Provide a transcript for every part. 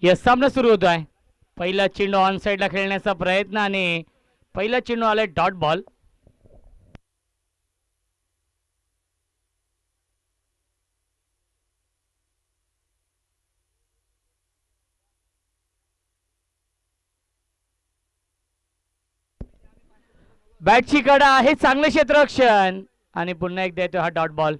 Yes सामना सुरू होतोय. पहिला चेंडू ऑन साइडला खेळण्याचा प्रयत्न आणि पहिला चेंडू आलाय डॉट बॉल. बॅटची कडा आहे, चांगलं क्षेत्ररक्षण आणि पुन्हा एकदा येतो हा डॉट बॉल.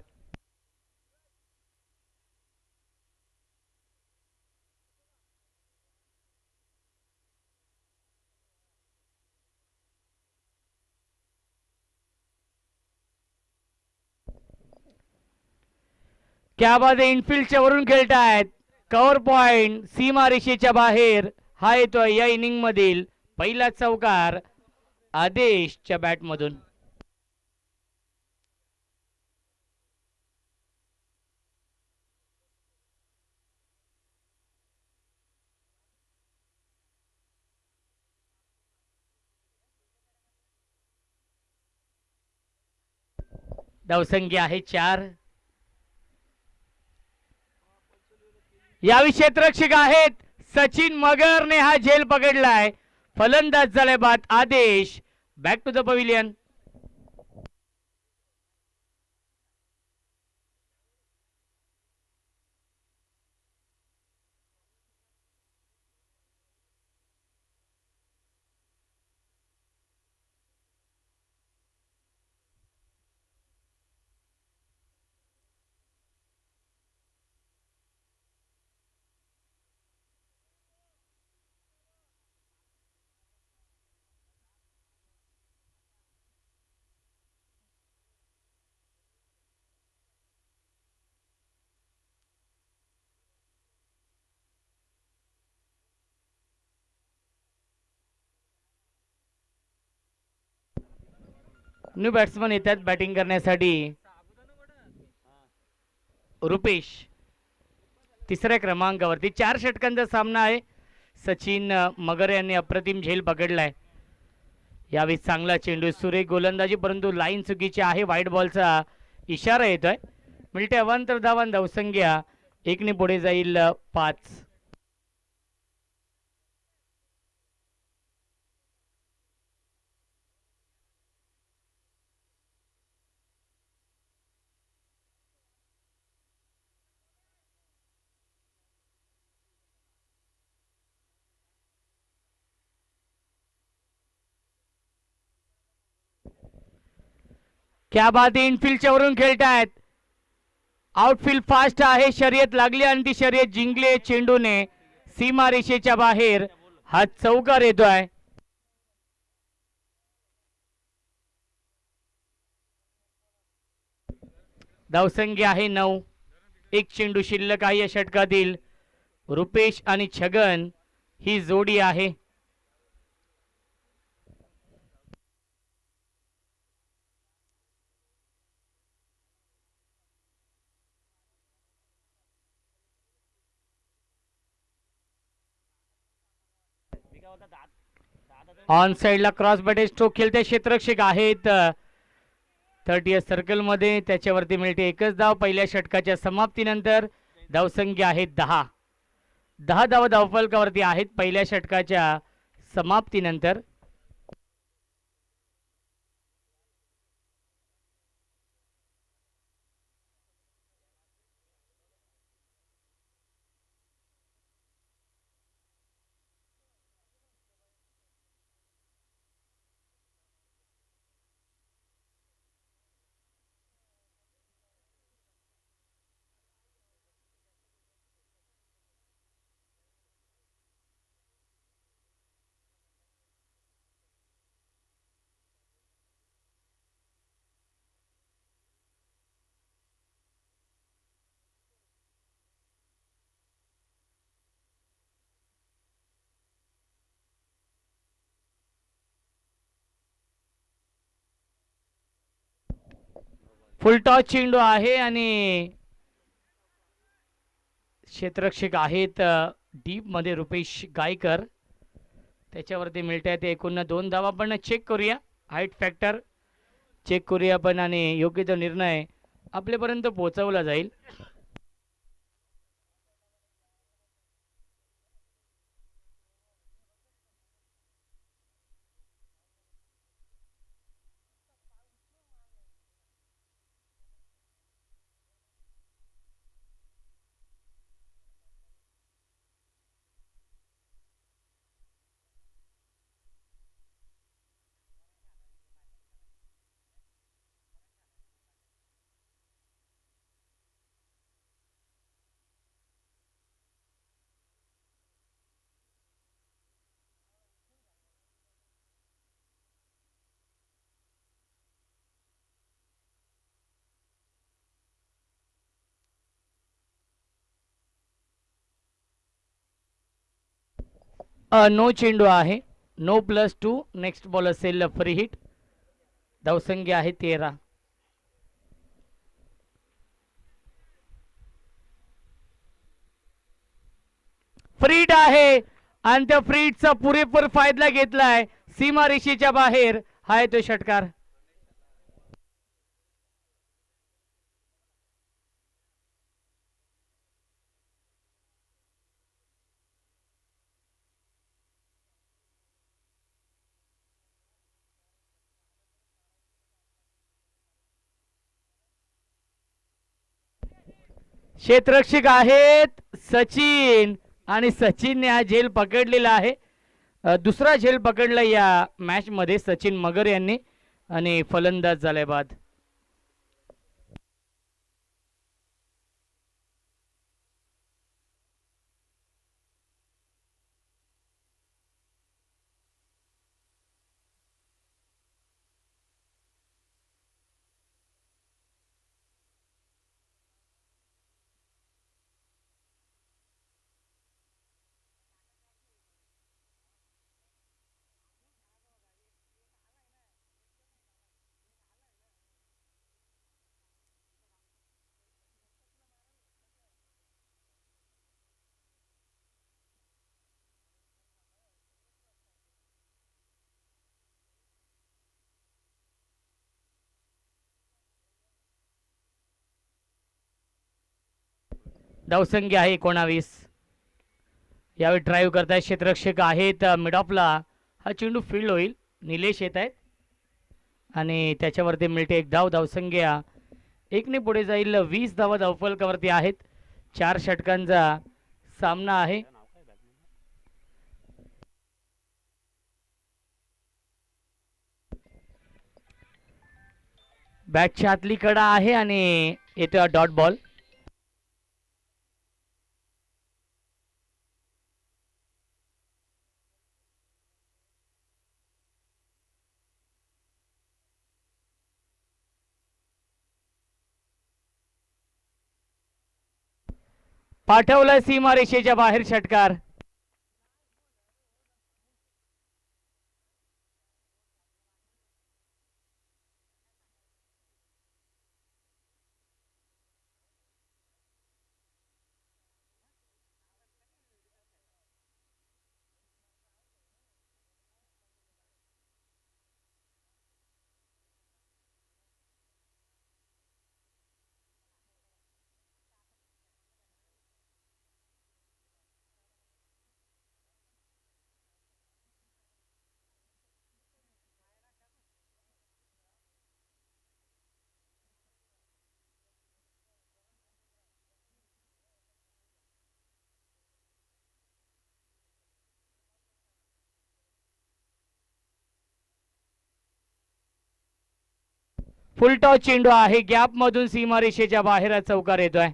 क्या बाद आहे, इनफिल्डच्या वरून खेळतायत. कव्हर पॉइंट सीमा रेषेच्या बाहेर हा येतोय या इनिंग मधील पहिला चौकार आदेशच्या बॅट मधून. धावसंख्या आहे 4. यावेळी क्षेत्ररक्षक आहेत सचिन मगरने हा झेल पकडलाय. फलंदाज झालाय बाद Adesh. Back to the pavilion. New batsman येतात बॅटिंग करण्यासाठी. रुपेश तिसऱ्या क्रमांकावरती. 4 षटकांचा सामना आहे. सचिन मगर यांनी अप्रतिम झेल पकडलाय. यावेळी चांगला चेंडू, सुरेख गोलंदाजी, परंतु लाईन चुकीची आहे. व्हाईट बॉलचा इशारा येतोय. मिळते अवांतर धावन. धावसंख्या 1 ने पुढे जाईल 5. क्या बात आहे, इनफिल्डच्या वरून खेळतायत. आउटफील्ड फास्ट आहे. शर्यत लागली आणि ती शर्यत जिंकली चेंडूने. सीमा रेषेच्या बाहेर हा चौकार येतोय. धावसंख्या आहे 9. एक चेंडू शिल्लक आहे या षटकातील. रुपेश आणि छगन ही जोडी आहे. ऑन साइडला क्रॉस बॅटे स्ट्रोक खेळते क्षेत्ररक्षक आहेत 30 सर्कल मध्ये. त्याच्यावरती मिळते एकच धाव पहिल्या षटकाच्या समाप्तीनंतर. धावसंख्या आहे 10. 10 धाव धावफलकावरती आहेत पहिल्या षटकाच्या समाप्तीनंतर. फुल टॉस चेंडू आहे आणि क्षेत्ररक्षक आहेत डीप मध्ये रुपेश गायकर. त्याच्यावरती मिळत आहेत एकूण 2 धावा. पण चेक करूया हाईट फॅक्टर चेक करूया पण आणि योग्य तो निर्णय आपल्यापर्यंत पोहोचवला जाईल. नो चेंडू आहे. नो +2. नेक्स्ट बॉल असेल फ्री हिट. धावसंख्या आहे 13. फ्रीट आहे आणि त्या फ्रीटचा पुरेपूर फायदा घेतलाय. सीमारेषेच्या बाहेर हाय तो षटकार. क्षेत्ररक्षक आहेत सचिन आणि सचिनने हा झेल पकडलेला आहे. दुसरा झेल पकडला या मॅच मध्ये सचिन मगर यांनी आणि फलंदाज झाले बाद. धावसंख्या आहे 19. यावेळी ड्राईव्ह करतायत क्षेत्ररक्षक आहेत मिड ऑफला. हा चेंडू फील्ड होईल. निलेश येत आहेत आणि त्याच्यावरती मिळते एक धाव. धावसंख्या 1ने पुढे जाईल. 20 धावा धावफलकावरती आहेत. 4 षटकांचा सामना आहे. बॅटच्या आतली कडा आहे आणि येतो डॉट बॉल. पाठवलाय सीमारेषेच्या बाहेर षटकार. फुलटॉस चेंडू आहे. गॅप मधून सीमारेषेच्या बाहेर चौकार येतोय.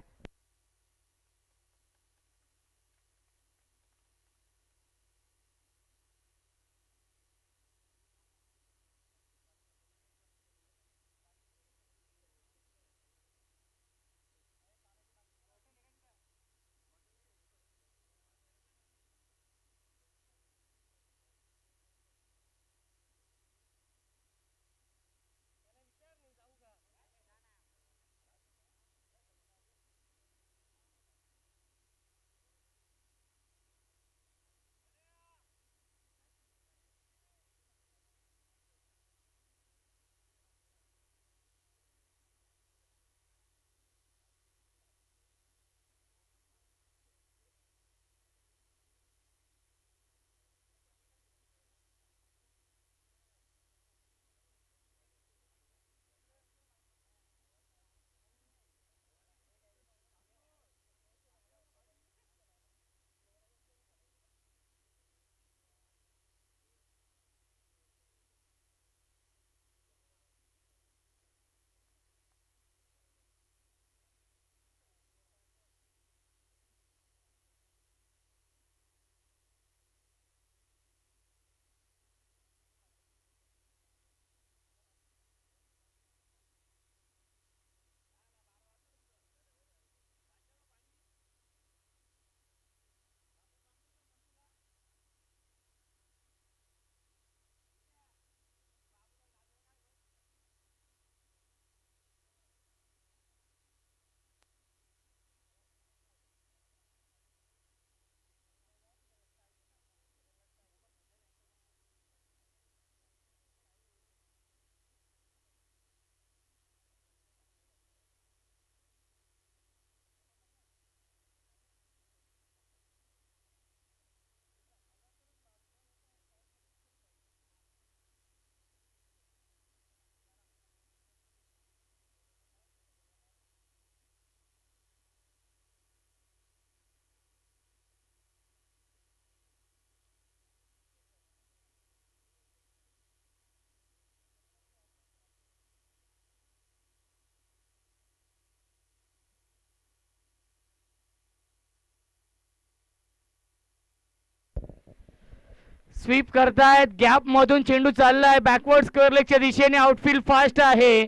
स्वीप करतायत, गॅप मधून चेंडू चाललाय बॅकवर्ड स्क्वेअर लेगच्या दिशेने. आउटफील्ड फास्ट आहे,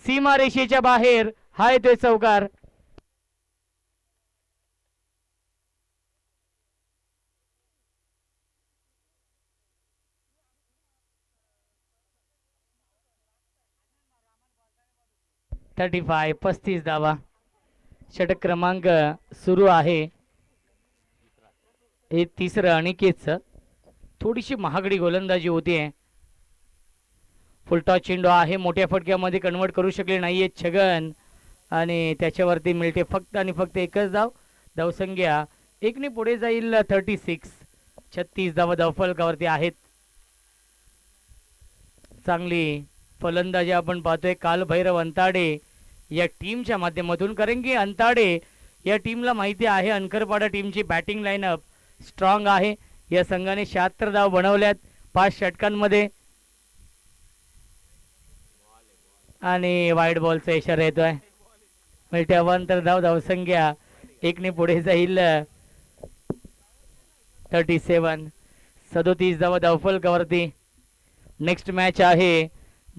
सीमा रेषेच्या बाहेर. हा येतोय चौकार. थर्टी फाय 35 धावा. षटक क्रमांक सुरू आहे. हे तिसरं अनिकेतचं. थोडीशी महागडी गोलंदाजी होतीये. फुलटॉस चेंडू आहे, मोठ्या फटक्यामध्ये कन्वर्ट करू शकले नाहीये छगन आणि त्याच्यावरती मिळते फक्त आणि फक्त एकच धाव. धावसंख्या एकने पुढे जाईल 36. 36 धावा धावफलकावरती आहेत. चांगली फलंदाजी आपण पाहतोय कालभैरव अंताडे या टीमच्या माध्यमातून, कारण की अंताडे या टीमला माहिती आहे अनकरपाडा टीमची बॅटिंग लाईनअप स्ट्रॉंग आहे. या संघाने 76 धाव बनवल्यात 5 षटकांमध्ये आणि वाईट बॉलचा इशारा येतोय. मिळते अवांतर धाव. धावसंख्या एकने पुढे जाईल 37. 37 धावा धावफलकावरती. नेक्स्ट मॅच आहे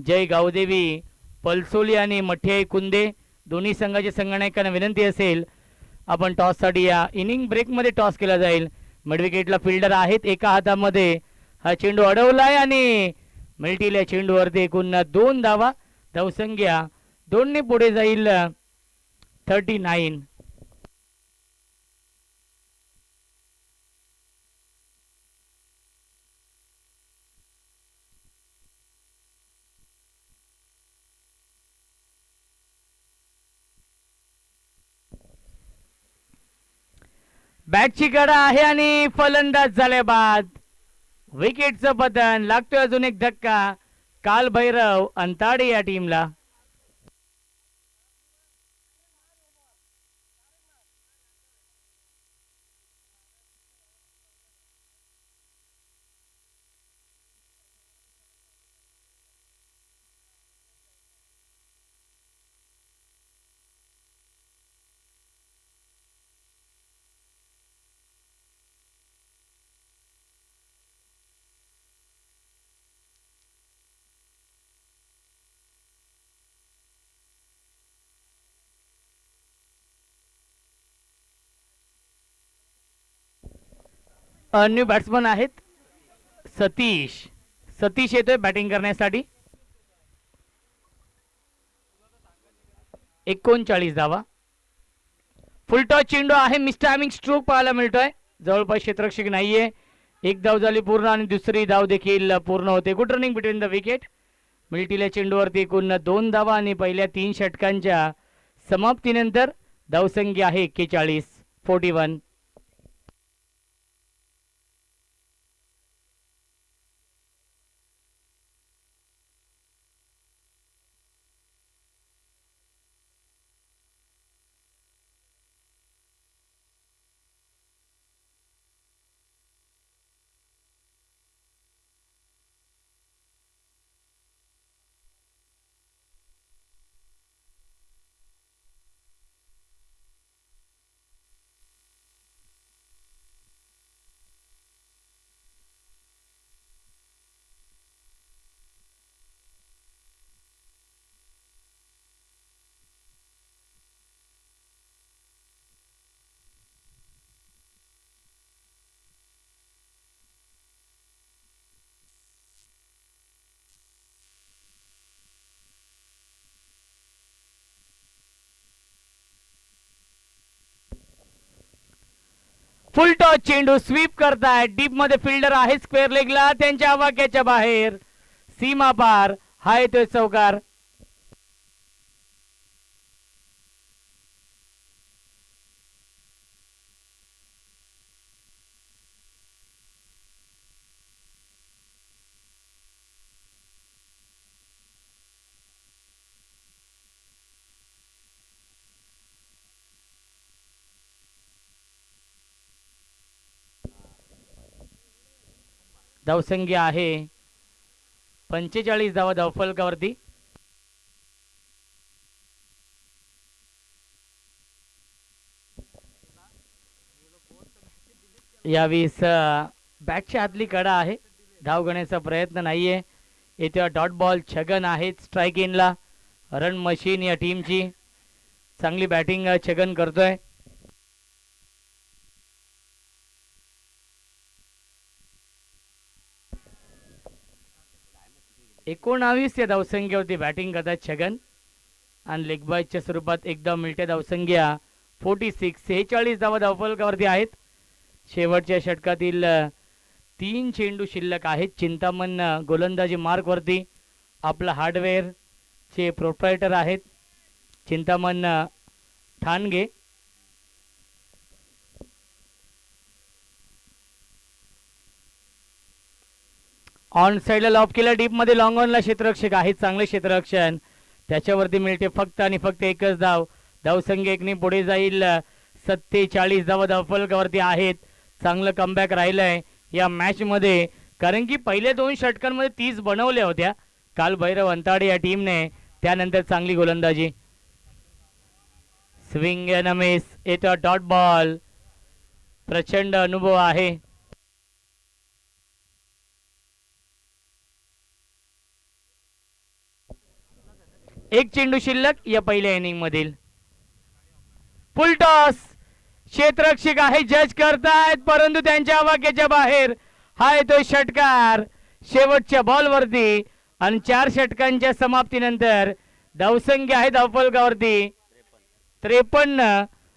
जय गावदेवी पलसोली आणि मठ्याई कुंदे. दोन्ही संघाच्या संघनायकांना विनंती असेल आपण टॉससाठी या. इनिंग ब्रेकमध्ये टॉस केला जाईल. मिडविकेटला फिल्डर आहेत, एका हातामध्ये हा चेंडू अडवलाय आणि मिळतील या चेंडूवरती एकूण 2 धावा. धावसंख्या 2ने पुढे जाईल 39. बॅटची कडा आहे आणि फलंदाज झाले बाद. विकेटचं पतन. लागतोय अजून एक धक्का कालभैरव अंताडे या टीमला. न्यू बॅट्समन आहेत सतीश. सतीश येतोय बॅटिंग करण्यासाठी. 39 धावा. फुलटॉस चेंडू आहे, मिस टायमिंग स्ट्रोक पाहायला मिळतोय. जवळपास क्षेत्ररक्षक नाहीये. एक धाव झाली पूर्ण आणि दुसरी धाव देखील पूर्ण होते. Good running between the wicket. मिळतील्या चेंडूवरती एकूण 2 धावा आणि पहिल्या 3 षटकांच्या समाप्तीनंतर धावसंख्या आहे 41. 41. फुलटॉस चेंडू स्वीप करताय. डीप मध्ये फिल्डर आहे स्क्वेअर लेगला, त्यांच्या वाक्याच्या बाहेर. सीमा पार. हा येतोय चौकार. धावसंख्या आहे 45 धावा धावफलकावरती. यावेळेस बॅटच्या आतली कडा आहे. धाव घेण्याचा प्रयत्न नाहीये. इथे डॉट बॉल. छगन आहेत स्ट्राईक इनला. रन मशीन या टीमची. चांगली बॅटिंग छगन करतोय. एकोणावीस या धावसंख्येवरती बॅटिंग करतात छगन आणि लेग बायच्या स्वरूपात एकदम मिळते धावसंख्या 46. 46 धावा धावफलकावरती आहेत. शेवटच्या षटकातील 3 चेंडू शिल्लक आहेत. चिंतामण गोलंदाजी मार्कवरती. आपला हार्डवेअर चे प्रोप्रायटर आहेत चिंतामण ठाणगे. ऑन साईडला लॉफ केला. डीप मध्ये लॉंग ऑनला क्षेत्ररक्षक आहेत. चांगले क्षेत्ररक्षण. त्याच्यावरती मिळते फक्त आणि फक्त एकच धाव. धावसंख्या एकने पुढे जाईल. 47 धावा धावफलकावरती आहेत. चांगलं कमबॅक राहिलंय या मॅच मध्ये, कारण की पहिल्या 2 षटकांमध्ये 30 बनवल्या होत्या काल भैरव अंताडे या टीमने. त्यानंतर चांगली गोलंदाजी. Swing and miss. येतो डॉट बॉल. प्रचंड अनुभव आहे. एक चेंडू शिल्लक या पहिल्या इनिंग मधील. फुल टॉस. क्षेत्ररक्षक आहे जज करतायत, परंतु त्यांच्या आवाक्याच्या बाहेर. हा येतो षटकार शेवटच्या बॉलवरती आणि 4 षटकांच्या समाप्तीनंतर धावसंख्या आहे धावफलकावरती 53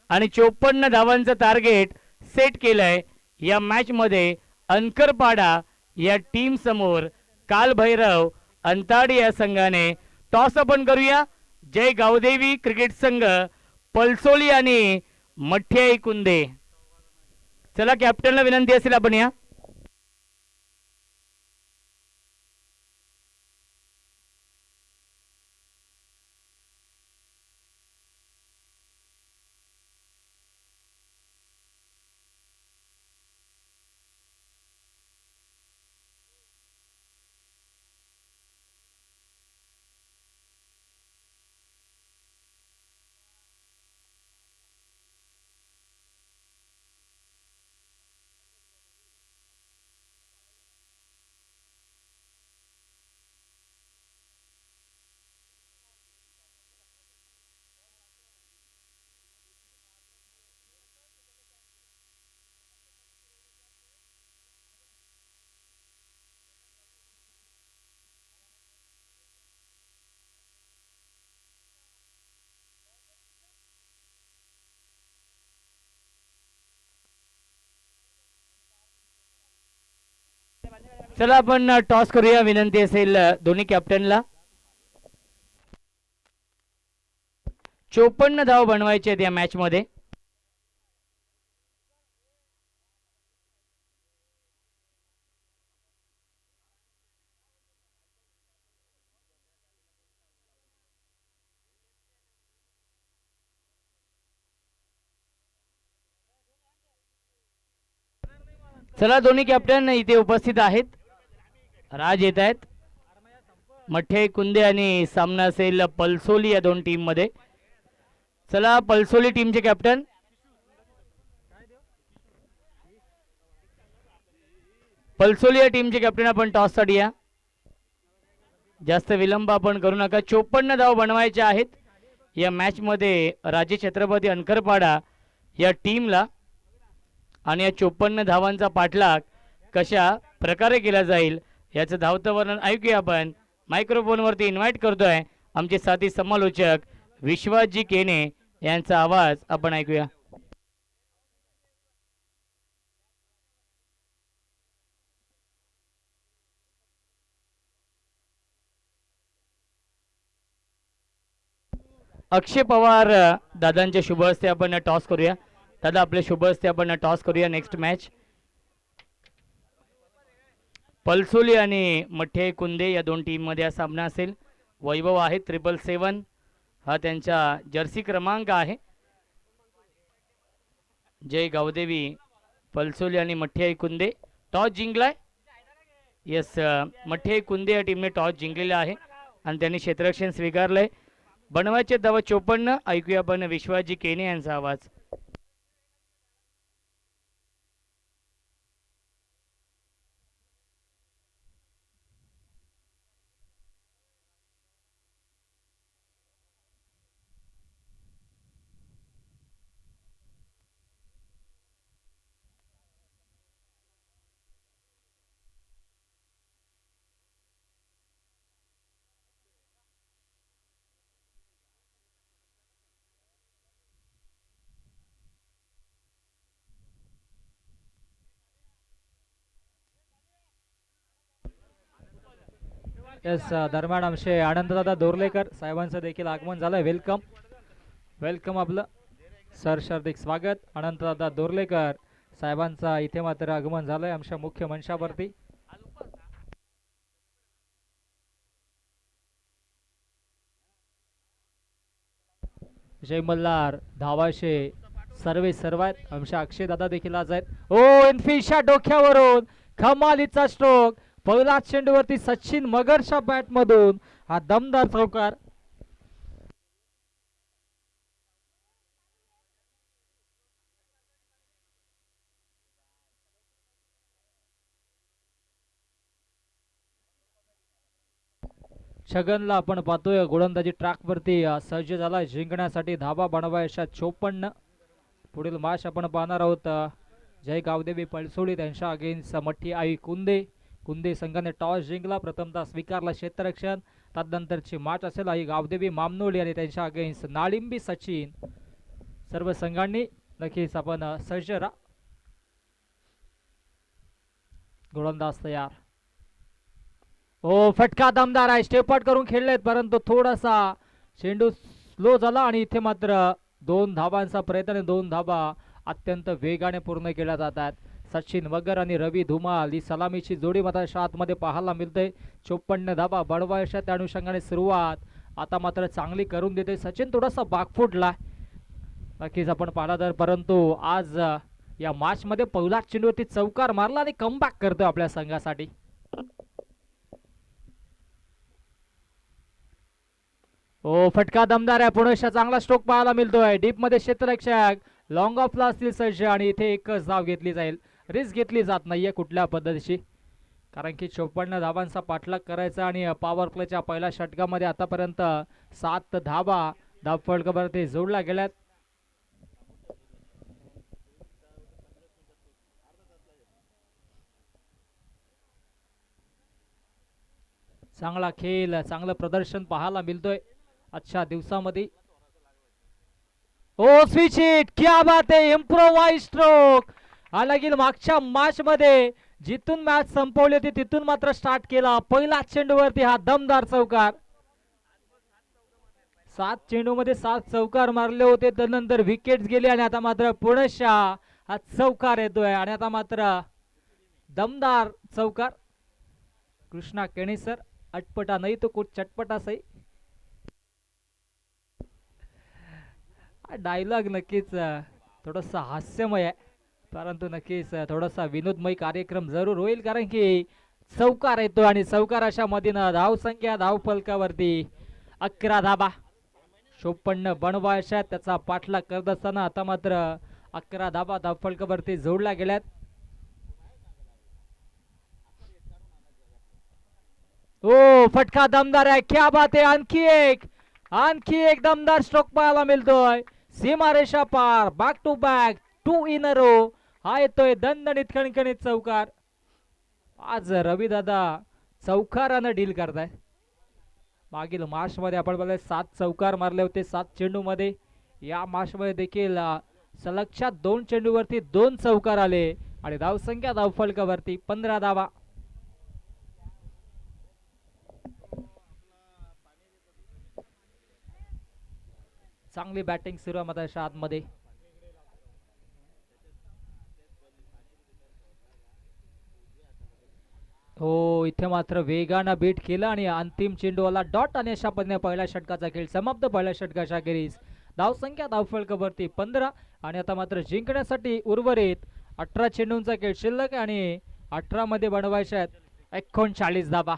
आणि 54 धावांचं टार्गेट सेट केलंय या मॅच मध्ये. अंकरपाडा या टीम समोर काल भैरव अंताडी या संघाने टॉस आपण करूया. जय गावदेवी क्रिकेट संघ पलसोली आणि मठ्याई कुंदे. चला कॅप्टनला विनंती असेल आपण या. चला आपण टॉस करूया. विनंती असेल दोन्ही कॅप्टनला. 54 धाव बनवायचे आहेत या मॅच मध्ये. चला दोन्ही कॅप्टन इथे उपस्थित आहेत. राज येत आहेत. मठ्ठे कुंदे आणि सामना असेल पलसोली या 2 टीम मध्ये. चला पलसोली टीमचे कॅप्टन. पलसोली या टीमचे कॅप्टन आपण टॉस साठी या. जास्त विलंब आपण करू नका. 54 धाव बनवायचे आहेत या मॅच मध्ये राजे छत्रपती अंकरपाडा या टीमला. आणि या 54 धावांचा पाठलाग कशा प्रकारे केला जाईल याचं धावतं वर्णन ऐकूया आपण. मायक्रोफोनवरती इन्व्हाइट करतोय आमचे साथी समालोचक विश्वासजी केने यांचा आवाज आपण ऐकूया. अक्षय पवार दादांच्या शुभ हस्ते आपण टॉस करूया. दादा आपले शुभ हस्ते आपण टॉस करूया. नेक्स्ट मॅच पलसोली आणि मठ्ठे कुंदे या 2 टीम मध्ये हा सामना असेल. वैभव आहे 777 हा त्यांचा जर्सी क्रमांक आहे. जय गावदेवी पलसोली आणि मठ्ठे कुंदे. टॉस जिंकलाय. यस मठ्ठे कुंदे या टीमने टॉस जिंकलेला आहे आणि त्यांनी क्षेत्ररक्षण स्वीकारलंय. बनवायचे धावा 54. ऐकूया आपण विश्वासजी केने यांचा आवाज. येस दरम्यान आमचे आनंददादा दोर्लेकर साहेबांचं देखील आगमन झालंय. वेलकम वेलकम, आपलं सरशार्दिक स्वागत. अनंतदादा दोर्लेकर साहेबांचा इथे मात्र आगमन झालंय आमच्या मुख्य मंचावरती. जय मल्हार धावाशे सर्वात आमच्या अक्षय दादा देखील आज आहेत. ओ एनफिशा डोक्यावरून कमालीचा स्ट्रोक. पहिला चेंडूवरती सचिन मगरच्या बॅट मधून हा दमदार चौकार. छगनला आपण पाहतोय गोलंदाजी ट्रॅक वरती सज्ज झाला जिंकण्यासाठी. धाबा बनवायच्या 54. पुढील मॅच आपण पाहणार आहोत जय गावदेवी पळसोळी त्यांच्या अगेन्स्ट मठी आई कुंदे संघाने टॉस जिंकला. प्रथमतः स्वीकारला क्षेत्ररक्षण. त्यानंतरची मॅच असेल आई गावदेवी मामनोली आणि त्यांच्या अगेन्स्ट नाळिंबी सचिन. सर्व संघांनी नक्कीच आपण सज्ज राहा. गोलंदाज तयार. ओ फटका दमदार आहे. स्टेपआउट करून खेळलेत परंतु थोडासा चेंडू स्लो झाला आणि इथे मात्र 2 धावांचा प्रयत्न. 2 धावा अत्यंत वेगाने पूर्ण केल्या जातात. सचिन मगर आणि रवी धुमाल ही सलामीची जोडी मात्र आतमध्ये पाहायला मिळते. 54 धावा बनवायच्या त्या अनुषंगाने सुरुवात आता मात्र चांगली करून देते. सचिन थोडासा बागफुटला नक्कीच आपण पाहिला तर, परंतु आज या मॅच मध्ये पहिला चेंडूवरती चौकार मारला आणि कमबॅक करतो आपल्या संघासाठी. ओ फटका दमदार आहे. पुणेशा चांगला स्ट्रोक पाहायला मिळतोय. डीप मध्ये क्षेत्ररक्षक लॉंग ऑफला असतील सज्ज आणि इथे एकच धाव घेतली जाईल. रिस्क घेतली जात नाहीये कुठल्या पद्धतीची, कारण की 54 धावांचा पाठलाग करायचा आणि पॉवर प्लेच्या पहिल्या षटकामध्ये आतापर्यंत 7 धावा धावफलकावरती जोडल्या गेल्यात. चांगला खेळ चांगलं प्रदर्शन पाहायला मिळतोय आजच्या दिवसामध्ये. ओ स्विच हिट, क्या बात आहे. Improvise stroke. हालांकी मागच्या मॅच मध्ये जिथून मॅच संपवली होती तिथून मात्र स्टार्ट केला. पहिला चेंडूवरती हा दमदार चौकार. 7 चेंडू मध्ये 7 चौकार मारले होते. त्यानंतर विकेट्स गेले आणि आता मात्र पुणेशा हा चौकार येतोय आणि आता मात्र दमदार चौकार. कृष्णा केणेसर अटपटा नाही तो कुछ चटपटा सही. डायलॉग नक्कीच थोडासा हास्यमय आहे, परंतु नक्कीच थोडासा विनोदमय कार्यक्रम जरूर होईल, कारण की चौकार येतो आणि चौकाराच्या मधीनं धावसंख्या धावफलकावरती 11 धाबा. 54 बनवायच्या त्याचा पाठलाग करत असताना आता मात्र 11 धाबा धावफलकावरती जोडल्या गेल्यात. ओ फटका दमदार आहे. क्या बात आहे. आणखी एक दमदार स्ट्रोक पाहायला मिळतोय. सीमारेषा पार. Back to back 2 in a row हा येतोय दणदणीत खणखणीत चौकार. आज रवी दादा चौकारानं डील करताय. मागील मॅच मध्ये आपण बोलले 7 चौकार मारले होते 7 चेंडू मध्ये. या मॅच मध्ये देखील सलगच्या 2 चेंडूवरती 2 चौकार आले आणि धावसंख्या धावफलकावरती 15 धावा. चांगली बॅटिंग सुरू आहे मात्र आतमध्ये. हो इथे मात्र वेगानं बीट केलं आणि अंतिम चेंडूला डॉट आणि अशा पद्धतीने पहिल्या षटकाचा खेळ समाप्त. पहिल्या षटकाच्या अखेरीस धावसंख्या धावफलकावरती 15 आणि आता मात्र जिंकण्यासाठी उर्वरित 18 चेंडूंचा खेळ शिल्लक आणि 18 मध्ये बनवायचे आहेत 39 धाबा.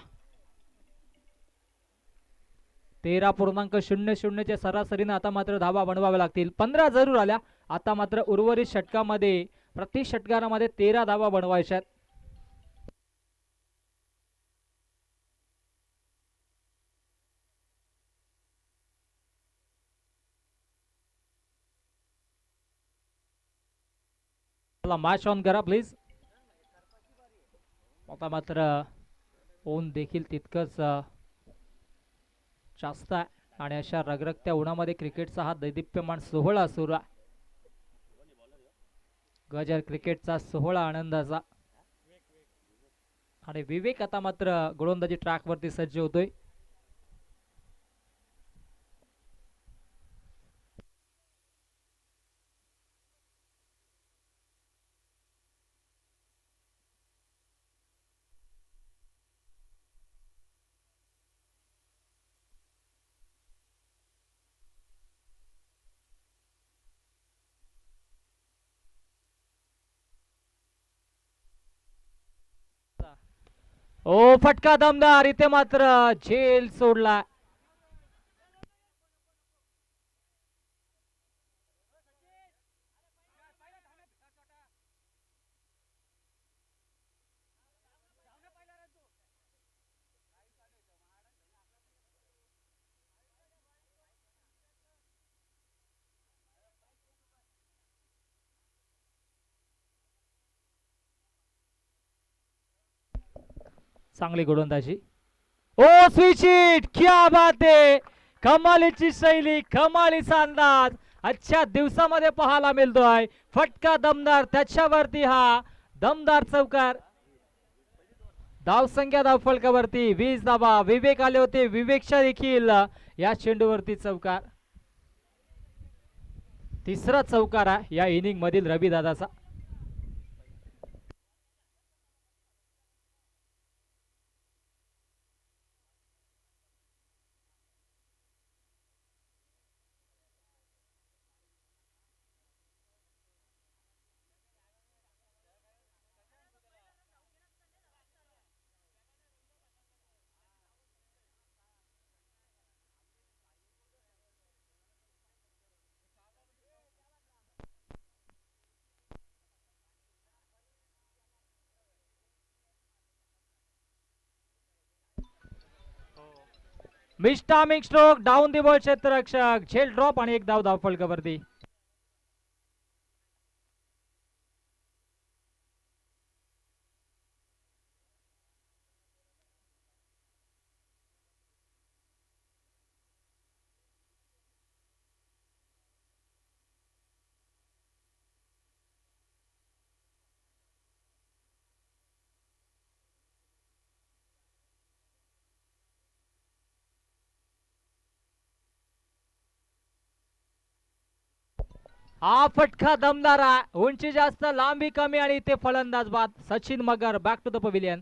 13.00 च्या सरासरीने आता मात्र धाबा बनवाव्या लागतील. 15 जरूर आल्या. आता मात्र उर्वरित षटकामध्ये प्रति षटकामध्ये 13 धाबा बनवायच्या आहेत. मॅच ऑन करा प्लीज. आता मात्र ऊन देखील तितकंच जास्त आहे आणि अशा रगरगत्या उन्हामध्ये क्रिकेटचा हा दैदिप्यमान सोहळा सुरू आहे. गजर क्रिकेटचा सोहळा आनंदाचा. आणि विवेक आता मात्र गोलंदाजी ट्रॅक वरती सज्ज होतोय. ओ फटका दमदार, इथे मात्र झेल सोडला. चांगली गोलंदाजी. ओ स्विच हिट, क्या बात आहे. कमालीची शैली, कमालीचा अंदाज आजच्या दिवसामध्ये पाहायला मिळतोय. फटका दमदार, त्याच्यावरती हा दमदार चौकार. धावसंख्या धावफलकावरती 20 धावा. विवेक आले होते, विवेकच्या देखील या चेंडूवरती चौकार. तिसरा चौकार आहे या इनिंग मधील रवी दादाचा. मिस्टामिक स्ट्रोक, डाऊन दी बॉल क्षेत्ररक्षक, झेल ड्रॉप आणि एक धाव धावफलकावरती. हा फटका दमदार आहे. उंची जास्त, लांबी कमी आणि इथे फलंदाज बाद. Sachin Magar back to the pavilion.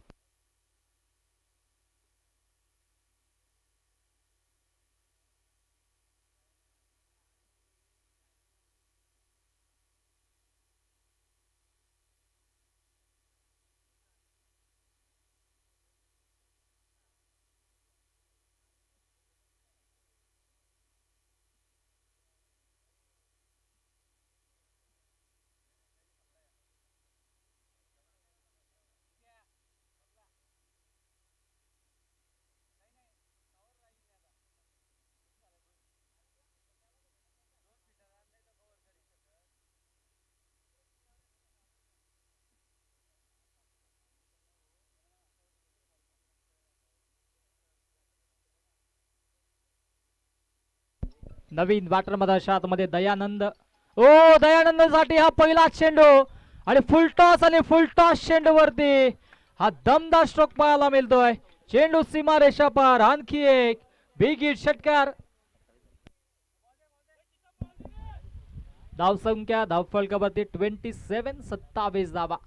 नवीन बॅटर मधाशात मध्ये दयानंद. ओ दयानंद साठी हा पहिला चेंडू आणि फुल टॉस चेंडू वरती हा दमदार स्ट्रोक पाहायला मिळतोय. चेंडू सीमा रेषा पार. आणखी एक बिग हिट षटकार. धावसंख्या धावफलकावरती 27, 27 धावा.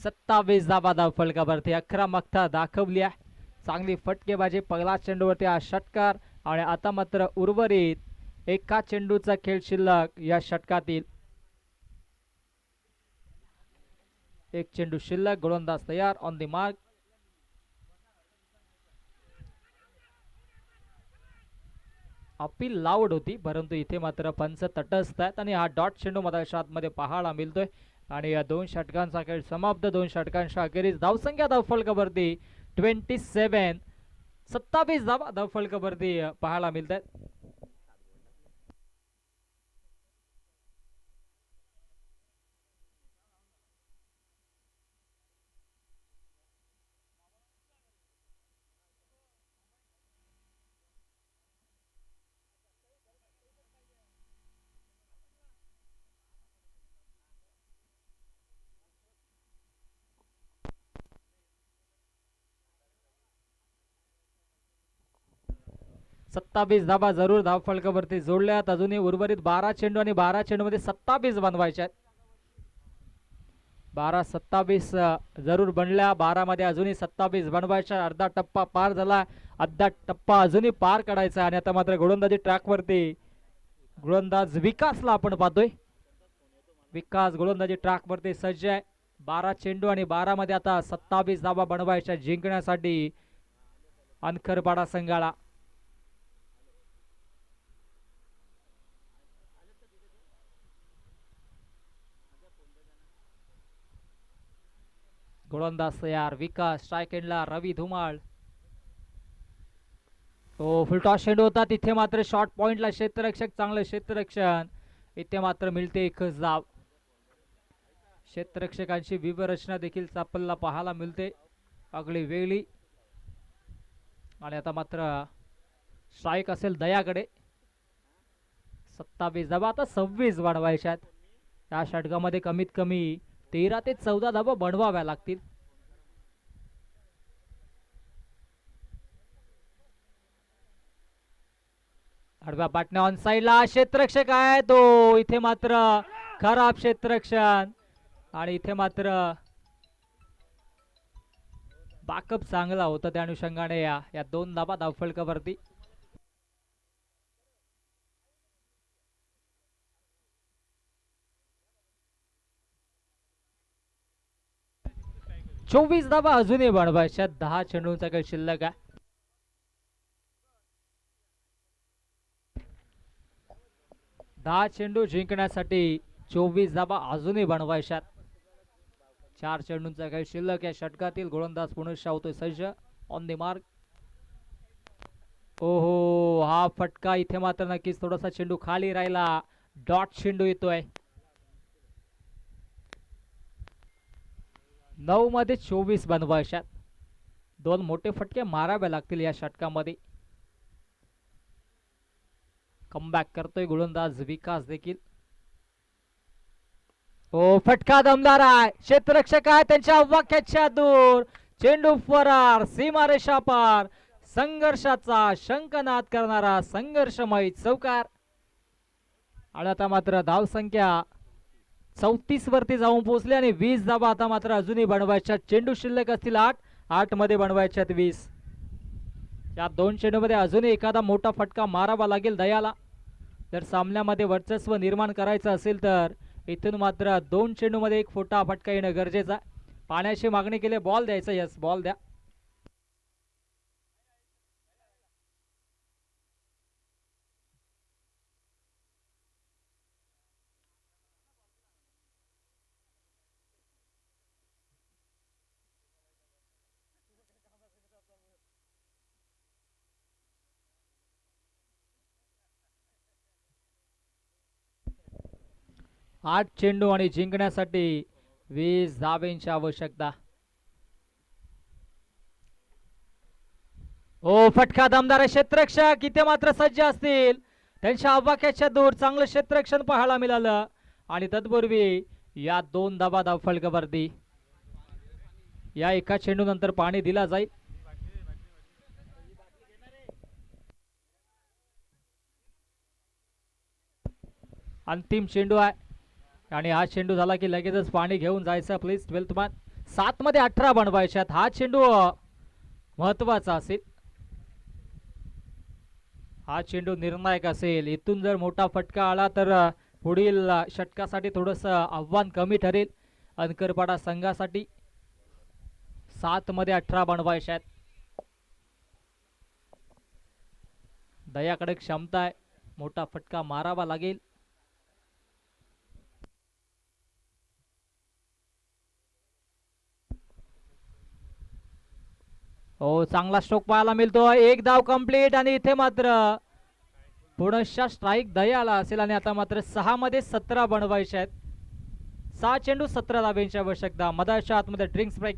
सत्तावीस धावा धावफलकावरती. आक्रमकता दाखवली आहे. चांगली फटकेबाजी. पहिला चेंडूवरती हा षटकार आणि आता मात्र उर्वरित एका चेंडूचा खेळ शिल्लक या षटकातील. एक चेंडू शिल्लक. गोलंदाज तयार, on the mark. Appeal loud होती परंतु इथे मात्र पंच तटस्थ आहेत आणि हा डॉट चेंडू मधाशात मध्ये पाहायला मिळतोय. आणि या 2 षटकांचा खेळ समाप्त. 2 षटकांच्या अखेरीस धावसंख्या धावफलकावरती 27, 27 धावा धावफलकावरती पाहायला मिळतात. सत्तावीस धावा जरूर धावफलकावरती जोडल्यात. अजूनही उर्वरित 12 चेंडू आणि 12 चेंडूमध्ये 27 बनवायचे आहेत. 12-27 जरूर बनल्या. 12 मध्ये अजूनही 27 बनवायच्या. अर्धा टप्पा पार झाला. अर्धा टप्पा अजूनही पार काढायचा. आणि आता मात्र गोलंदाजी ट्रॅकवरती गोलंदाज विकासला आपण पाहतोय. विकास गोलंदाजी ट्रॅकवरती सज्ज आहे. 12 चेंडू आणि 12 मध्ये आता 27 धावा बनवायच्या जिंकण्यासाठी अनखरपाडा संघाला. गोलंदाज तयार. विकास स्ट्राईक एंडला. रवी धुमाळ. फुलटॉस चेंडू होता तिथे मात्र शॉर्ट पॉइंटला क्षेत्ररक्षक. चांगलं क्षेत्ररक्षण. इथे मात्र मिळते एकच धाव. क्षेत्ररक्षकांची व्यूहरचना देखील आपल्याला पाहायला मिळते अगदी वेगळी. आणि आता मात्र स्ट्राईक असेल दयाकडे. 27 धावा आता 26 बनवायच्यात. या षटकामध्ये कमीत कमी 13 ते 14 धावा बनवाव्या लागतील. आडव्या पाटण्या ऑन साइडला. क्षेत्ररक्षक आहे तो. इथे मात्र खराब क्षेत्ररक्षण. आणि इथे मात्र बॅकअप चांगला होता त्या अनुषंगाने या 2 धावा धावफलकावरती. चोवीस धावा अजूनही बनवायच्या. 10 चेंडूंचा काही शिल्लक आहे. दहा चेंडू जिंकण्यासाठी 24 धावा अजूनही बनवायच्यात. 4 चेंडूंचा काही शिल्लक या षटकातील. गोलंदाज पुनश्च होतोय सज्ज. On the mark. ओहो, हा फटका. इथे मात्र नक्कीच थोडासा चेंडू खाली राहिला. डॉट चेंडू येतोय. 9 मध्ये 24 बनवायच्यात. 2 मोठे फटके मारावे लागतील या षटकामध्ये. कमबॅक करतोय गोलंदाज विकास देखील. फटका दमदार आहे. क्षेत्ररक्षक आहे त्यांच्या वाक्याच्या दूर. चेंडू फरार. सीमारेषा पार. संघर्षाचा शंखनाद करणारा संघर्षमय चौकार. आणि आता मात्र धावसंख्या 34 वरती जाऊन पोहोचले. आणि 20 धावा आता मात्र अजूनही बनवायच्या. चेंडू शिल्लक असतील 8 मध्ये बनवायच्यात 20. या 2 चेंडूमध्ये अजूनही एखादा मोठा फटका मारावा लागेल दयाला. जर सामन्यामध्ये वर्चस्व निर्माण करायचं असेल तर इथून मात्र 2 चेंडूमध्ये एक मोठा फटका येणं गरजेचं आहे. पाण्याची मागणी केली. बॉल द्यायचा. यस, बॉल द्या. आठ चेंडू आणि जिंकण्यासाठी 20 धावेंची आवश्यकता. फटका दमदार क्षेत्ररक्षक इथे मात्र सज्ज असतील. त्यांच्या आवाक्याच्या दूर चांगलं क्षेत्ररक्षण पाहायला मिळालं. आणि तत्पूर्वी या 2 धावा धावफलकावरती. या एका चेंडू नंतर पाणी दिला जाईल. अंतिम चेंडू आहे. आणि हा चेंडू झाला की लगेचच पाणी घेऊन जायचं. Please 12th man. 7 मध्ये 18 बनवायच्यात. हा चेंडू महत्वाचा असेल. हा चेंडू निर्णायक असेल. इथून जर मोठा फटका आला तर पुढील षटकासाठी थोडस आव्हान कमी ठरेल अनकरपाडा संघासाठी. 7 मध्ये 18 बनवायच्यात. दयाकडे क्षमता आहे. मोठा फटका मारावा लागेल. हो, चांगला स्ट्रोक पाहायला मिळतो. एक धाव कंप्लीट आणि इथे मात्र पुनश्च स्ट्राईक दयाला असेल आणि आता मात्र 6 मध्ये 17 बनवायचे आहेत. 6 चेंडू 17 धाब्यांची आवश्यकता. मधाच्या आतमध्ये ड्रिंक्स ब्रेक.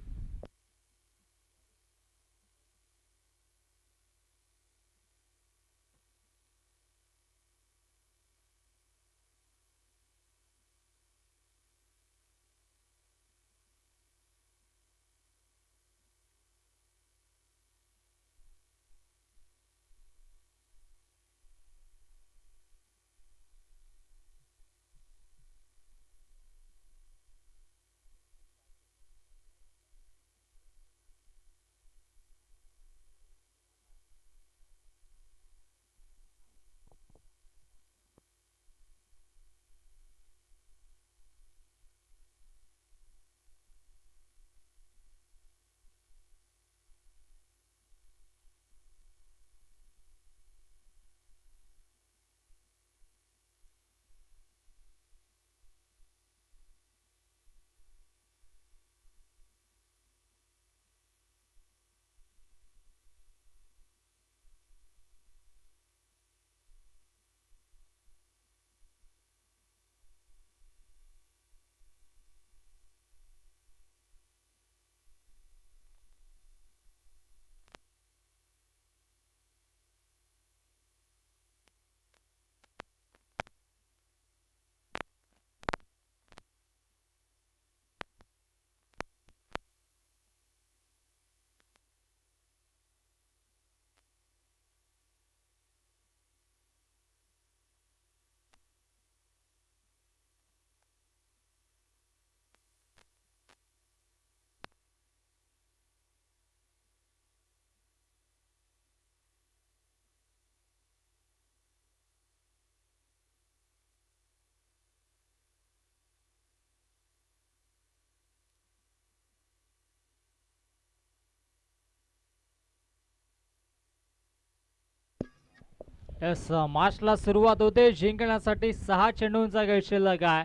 यस, मार्चला सुरुवात होते. जिंकण्यासाठी 6 चेंडूंचा खेळ शिल्लक आहे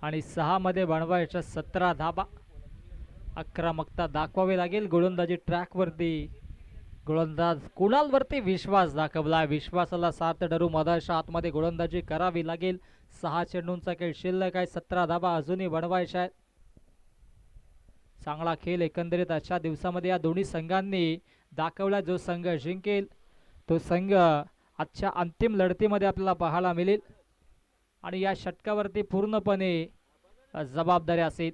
आणि 6 मध्ये बनवायच्या 17 धाबा. आक्रमकता दाखवावी लागेल. गोलंदाजी ट्रॅकवरती गोलंदाज कुणालवरती विश्वास दाखवला. विश्वासाला सार्थ ठरू मधाच्या आतमध्ये गोलंदाजी करावी लागेल. 6 चेंडूंचा खेळ शिल्लक आहे. 17 धाबा अजूनही बनवायच्या आहेत. चांगला खेळ एकंदरीत आजच्या दिवसामध्ये या दोन्ही संघांनी दाखवला. जो संघ जिंकेल तो संघ आजच्या अंतिम लढतीमध्ये आपल्याला पाहायला मिळेल आणि या षटकावरती पूर्णपणे जबाबदारी असेल.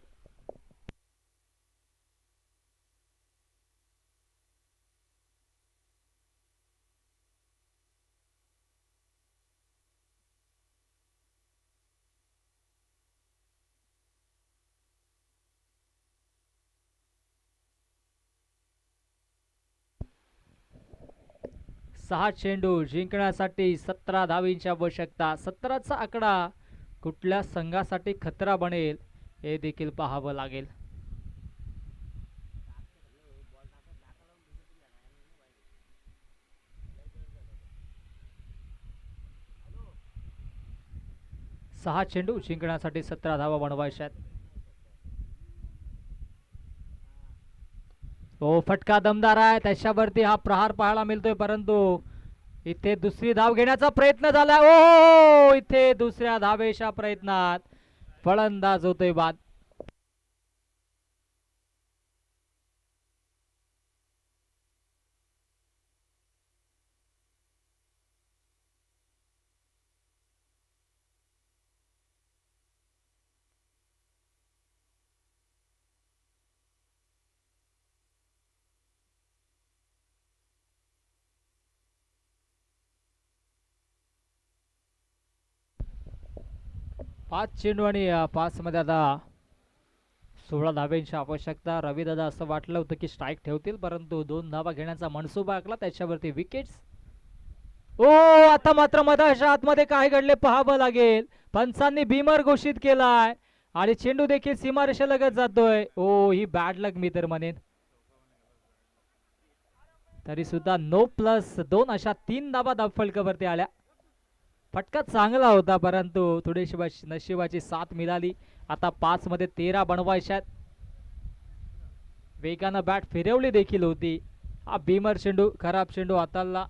सहा चेंडू जिंकण्यासाठी 17 धावींची आवश्यकता. 17चा आकडा कुठल्या संघासाठी खतरा बनेल हे देखील पाहावं लागेल. सहा चेंडू जिंकण्यासाठी 17 धावा बनवायच्या आहेत. तो फटका दमदार आहे. त्याच्यावरती हा प्रहार पाहायला मिळतोय परंतु इथे दुसरी धाव घेण्याचा प्रयत्न झाला. ओ, इथे दुसऱ्या धावेच्या प्रयत्नात फलंदाज होतोय बाद. पाच चेंडू आणि 5 मध्ये आता 16 धाब्यांची आवश्यकता. रविदादा असं वाटलं होतं की स्ट्राईक ठेवतील परंतु 2 धावा घेण्याचा मनसुबा आखला. त्याच्यावरती विकेट्स. ओ, आता मात्र मधाच्या आतमध्ये काय घडले पाहावं लागेल. पंचांनी बीमर घोषित केलाय आणि चेंडू देखील सीमारेषेलगत जातोय. ओ, ही बॅड लक मी तर म्हणेन. तरी सुद्धा 9+2 अशा 3 धाबा धावफलकावरती आल्या. फटका चांगला होता परंतु थोडीशी नशिबाची साथ मिळाली. आता 5 मध्ये 13 बनवायच्यात. वेगानं बॅट फिरवली देखील होती हा भीमर चेंडू, खराब चेंडू हाताळला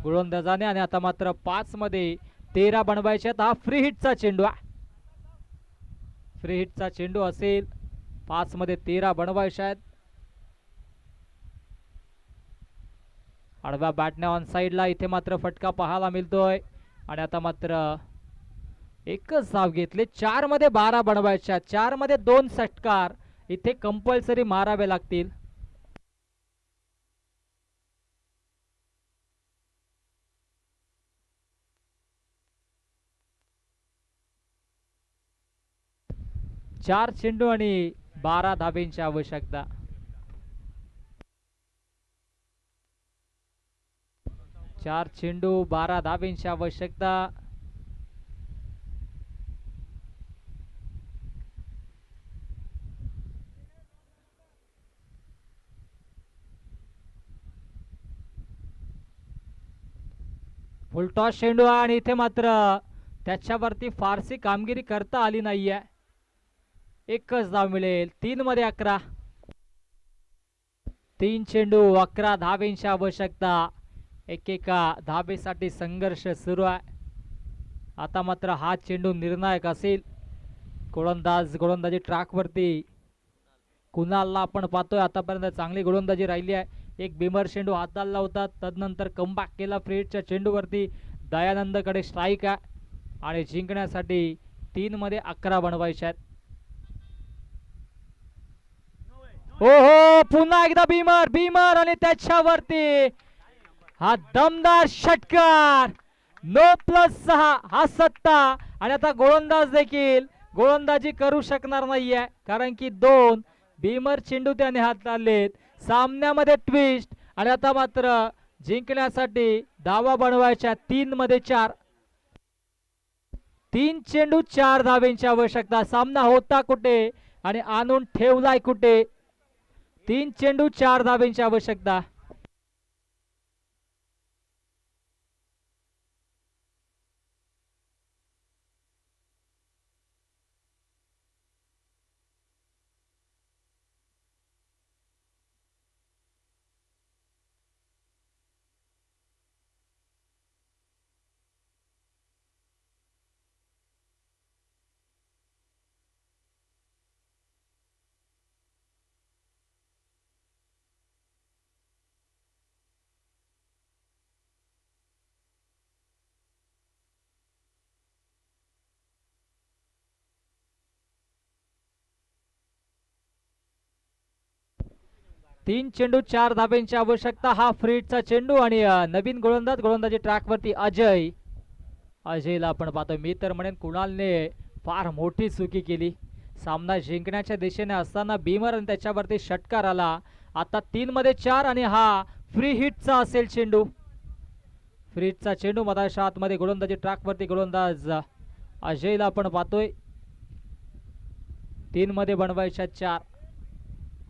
गोलंदाजाने. आणि आता मात्र 5 मध्ये 13 बनवायचे आहेत. हा फ्री हिटचा चेंडू, फ्री हिटचा चेंडू असेल. 5 मध्ये 13 बनवायचे आहेत. आडव्या बॅटने ऑन साइडला इथे मात्र फटका पाहायला मिळतोय. आणि आता मात्र एकच धाव घेतले. 4 मध्ये 12 बनवायच्या. 4 मध्ये 2 षटकार इथे कंपल्सरी मारावे लागतील. चार चेंडू आणि 12 धाब्यांची आवश्यकता. चार चेंडू 12 धाब्यांची आवश्यकता. फुलटॉस चेंडू आणि इथे मात्र त्याच्यावरती फारसी कामगिरी करता आली नाहीये. एकच धाव मिळेल. 3 मध्ये 11. 3 चेंडू 11 धाब्यांची आवश्यकता. एकेका धाबेसाठी संघर्ष सुरू आहे. आता मात्र हा चेंडू निर्णायक असेल. गोलंदाजी ट्रॅकवरती कुणालला आपण पाहतोय. आतापर्यंत चांगली गोलंदाजी राहिली आहे. एक भीमर चेंडू हाताळला होता, तदनंतर कमबॅक केला. फ्रीडच्या चेंडूवरती दयानंदकडे स्ट्राईक आहे आणि जिंकण्यासाठी 3 मध्ये 11 बनवायचे आहेत. हो हो, पुन्हा एकदा भीमर आणि त्याच्यावरती हा दमदार षटकार. 9+6 हा सत्ता. आणि आता गोलंदाज देखील गोलंदाजी करू शकणार नाहीये, कारण की 2 भीमर चेंडू त्याने हाताळलेत. सामन्यामध्ये ट्विस्ट. आणि आता मात्र जिंकण्यासाठी धावा बनवायच्या. 3 मध्ये 4. 3 चेंडू 4 धाब्यांची आवश्यकता. सामना होता कुठे आणि आणून ठेवलाय कुठे. 3 चेंडू 4 धाब्यांची आवश्यकता. तीन चेंडू 4 धाब्यांची आवश्यकता. हा फ्रीडचा चेंडू आणि नवीन गोलंदाजी ट्रॅकवरती अजयला आपण पाहतोय. मी तर म्हणेन कुणालने फार मोठी चुकी केली. सामना जिंकण्याच्या दिशेने असताना भीमर आणि त्याच्यावरती षटकार आला. आता 3 मध्ये 4 आणि हा फ्री हिटचा असेल चेंडू. फ्रीडचा चेंडू मधाच्या आतमध्ये गोलंदाजी ट्रॅकवरती गोलंदाज अजयला आपण पाहतोय. 3 मध्ये बनवायच्या 4.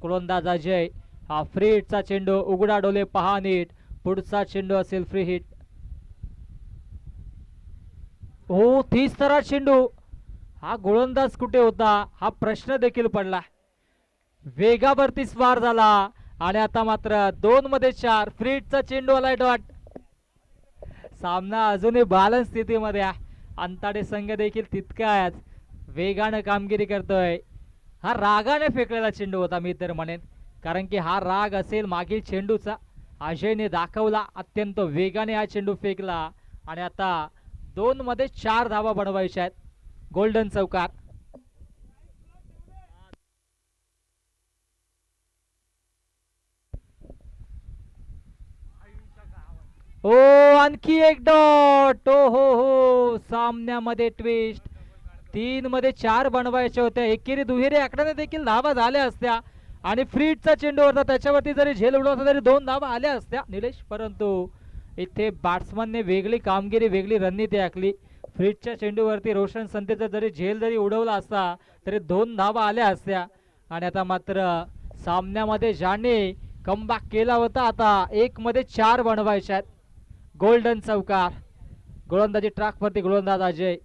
गोलंदाज अजय. हा फ्री हिटचा चेंडू. उघडा डोले पहा नीट. पुढचा चेंडू असेल फ्री हिट. हो, तिसरा चेंडू. हा गोलंदाज कुठे होता हा प्रश्न देखील पडला. वेगावरती स्वार झाला आणि आता मात्र 2 मध्ये 4. फ्री हिटचा चेंडू आलाय डॉट. सामना अजूनही बॅलन्स स्थितीमध्ये आहे. अंताडे संघ देखील तितकाच वेगाने कामगिरी करतोय. हा रागाने फेकलेला चेंडू होता मी तर म्हणेन, कारण की हा राग असेल मागील चेंडूचा. अजयने दाखवला अत्यंत वेगाने हा चेंडू फेकला आणि आता 2 मध्ये 4 धावा बनवायच्या आहेत. गोल्डन चौकार. ओ, आणखी एक डॉट. ओ हो हो, सामन्यामध्ये ट्विस्ट. 3 मध्ये 4 बनवायचे होते. एकेरी दुहेरी आकड्याने देखील धावा झाल्या असत्या आणि फ्रीडचा चेंडू होता, त्याच्यावरती जरी झेल उडवला तरी 2 धावा आल्या असत्या निलेश. परंतु इथे बॅट्समनने वेगळी कामगिरी, वेगळी रणनीती आखली. फ्रीडच्या चेंडूवरती रोशन संतेचा जरी झेल जरी उडवला असता तरी 2 धावा आल्या असत्या. आणि आता मात्र सामन्यामध्ये ज्याने कमबॅक केला होता, आता 1 मध्ये 4 बनवायच्या आहेत. गोल्डन चौकार. गोलंदाजी ट्रॅकवरती गोलंदाज अजय.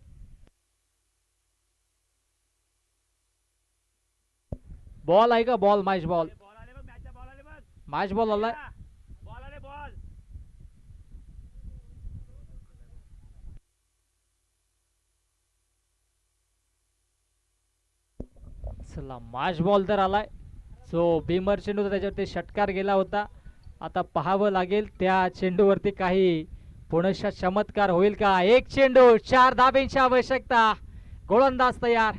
बॉल आहे का? Ball, match ball. Match ball आलाय. चला मॅच बॉल तर आलाय. जो भीमर चेंडू होता त्याच्यावरती षटकार गेला होता. आता पाहावं लागेल त्या चेंडूवरती काही पुनश्च चमत्कार होईल का. एक चेंडू 4 धाब्यांची आवश्यकता. गोलंदाज तयार.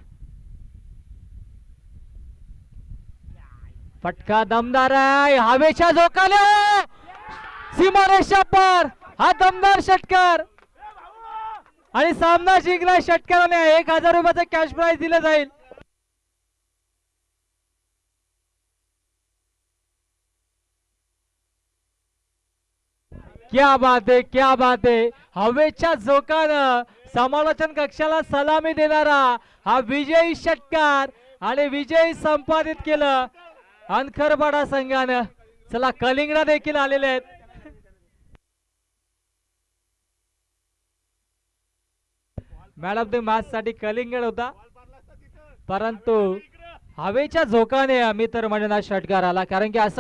फटका दमदार आहे. हवेच्या झोकाले सीमारेषा पार. हा दमदार षटकार आणि सामना जिंकला षटकाराने. 1000 रुपयाचं कॅश प्राइज दिलं जाईल. क्या बात है, क्या बात है. हवेच्या झोकानं समालोचन कक्षाला सलामी देणारा हा विजयी षटकार आणि विजयी संपादित केलं अनखरपाडा संघानं. चला कलिंगडा देखील आलेले आहेत. मॅन ऑफ द मॅच साठी कलिंगड होता, परंतु हवेच्या झोकाने मी तर म्हणणार षटकार आला. कारण की असं